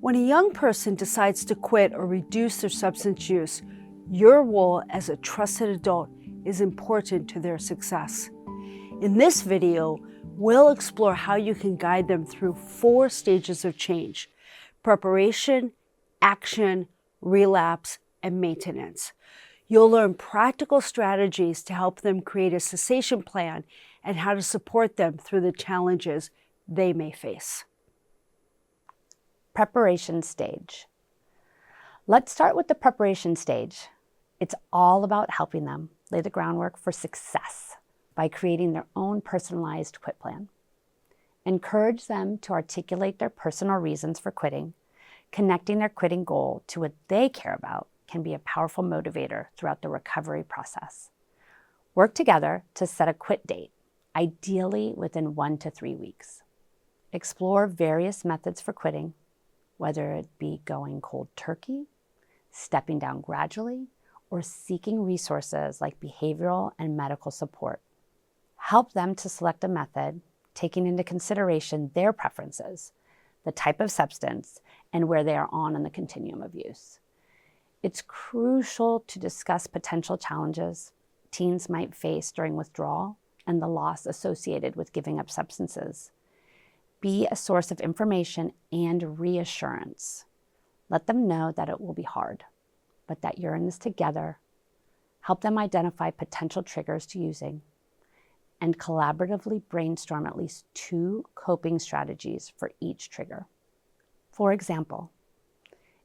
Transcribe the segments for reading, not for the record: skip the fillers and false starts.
When a young person decides to quit or reduce their substance use, your role as a trusted adult is important to their success. In this video, we'll explore how you can guide them through 4 stages of change: preparation, action, relapse, and maintenance. You'll learn practical strategies to help them create a cessation plan and how to support them through the challenges they may face. Preparation stage. Let's start with the preparation stage. It's all about helping them lay the groundwork for success by creating their own personalized quit plan. Encourage them to articulate their personal reasons for quitting. Connecting their quitting goal to what they care about can be a powerful motivator throughout the recovery process. Work together to set a quit date, ideally within 1 to 3 weeks. Explore various methods for quitting, whether it be going cold turkey, stepping down gradually, or seeking resources like behavioral and medical support. Help them to select a method, taking into consideration their preferences, the type of substance, and where they are on the continuum of use. It's crucial to discuss potential challenges teens might face during withdrawal and the loss associated with giving up substances. Be a source of information and reassurance. Let them know that it will be hard, but that you're in this together. Help them identify potential triggers to using, and collaboratively brainstorm at least 2 coping strategies for each trigger. For example,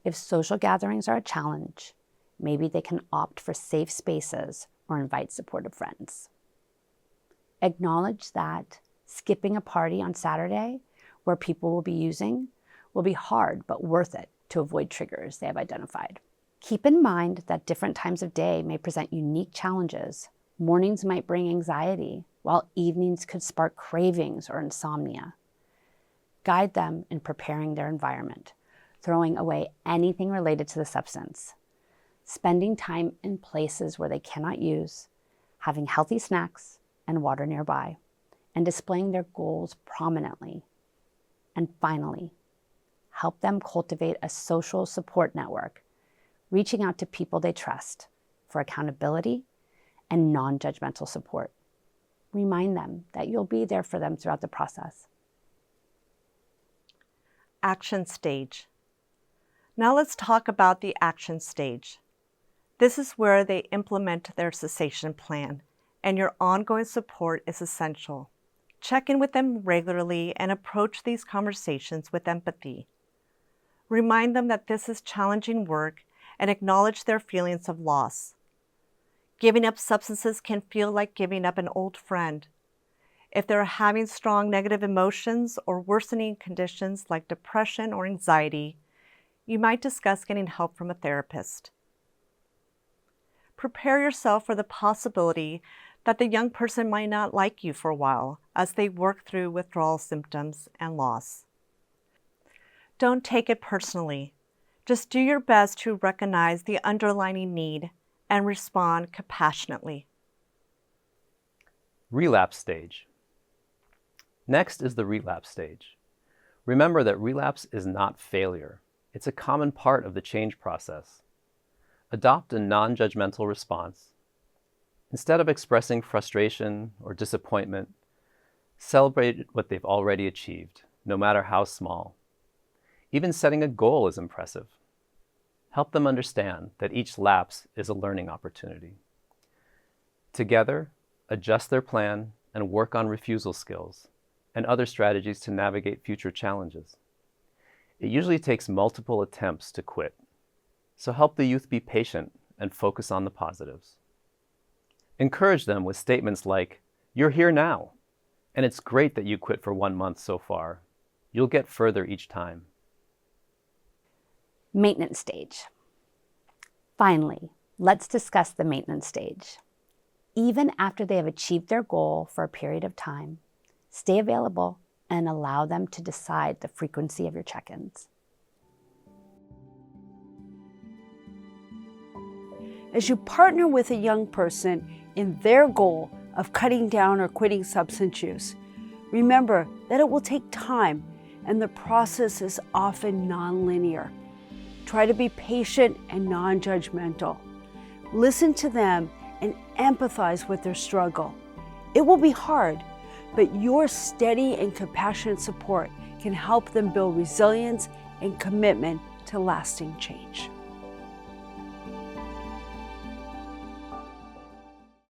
if social gatherings are a challenge, maybe they can opt for safe spaces or invite supportive friends. Acknowledge that skipping a party on Saturday where people will be using will be hard but worth it to avoid triggers they have identified. Keep in mind that different times of day may present unique challenges. Mornings might bring anxiety, while evenings could spark cravings or insomnia. Guide them in preparing their environment, throwing away anything related to the substance, spending time in places where they cannot use, having healthy snacks and water nearby, and displaying their goals prominently. And finally, help them cultivate a social support network, reaching out to people they trust for accountability and non-judgmental support. Remind them that you'll be there for them throughout the process. Action stage. Now let's talk about the action stage. This is where they implement their cessation plan, and your ongoing support is essential. Check in with them regularly and approach these conversations with empathy. Remind them that this is challenging work and acknowledge their feelings of loss. Giving up substances can feel like giving up an old friend. If they're having strong negative emotions or worsening conditions like depression or anxiety, you might discuss getting help from a therapist. Prepare yourself for the possibility that the young person might not like you for a while as they work through withdrawal symptoms and loss. Don't take it personally. Just do your best to recognize the underlying need and respond compassionately. Relapse stage. Next is the relapse stage. Remember that relapse is not failure. It's a common part of the change process. Adopt a non-judgmental response. Instead of expressing frustration or disappointment, celebrate what they've already achieved, no matter how small. Even setting a goal is impressive. Help them understand that each lapse is a learning opportunity. Together, adjust their plan and work on refusal skills and other strategies to navigate future challenges. It usually takes multiple attempts to quit, so help the youth be patient and focus on the positives. Encourage them with statements like, "You're here now, and it's great that you quit for 1 month so far. You'll get further each time." Maintenance stage. Finally, let's discuss the maintenance stage. Even after they have achieved their goal for a period of time, stay available and allow them to decide the frequency of your check-ins. As you partner with a young person in their goal of cutting down or quitting substance use, remember that it will take time and the process is often non-linear. Try to be patient and non-judgmental. Listen to them and empathize with their struggle. It will be hard, but your steady and compassionate support can help them build resilience and commitment to lasting change.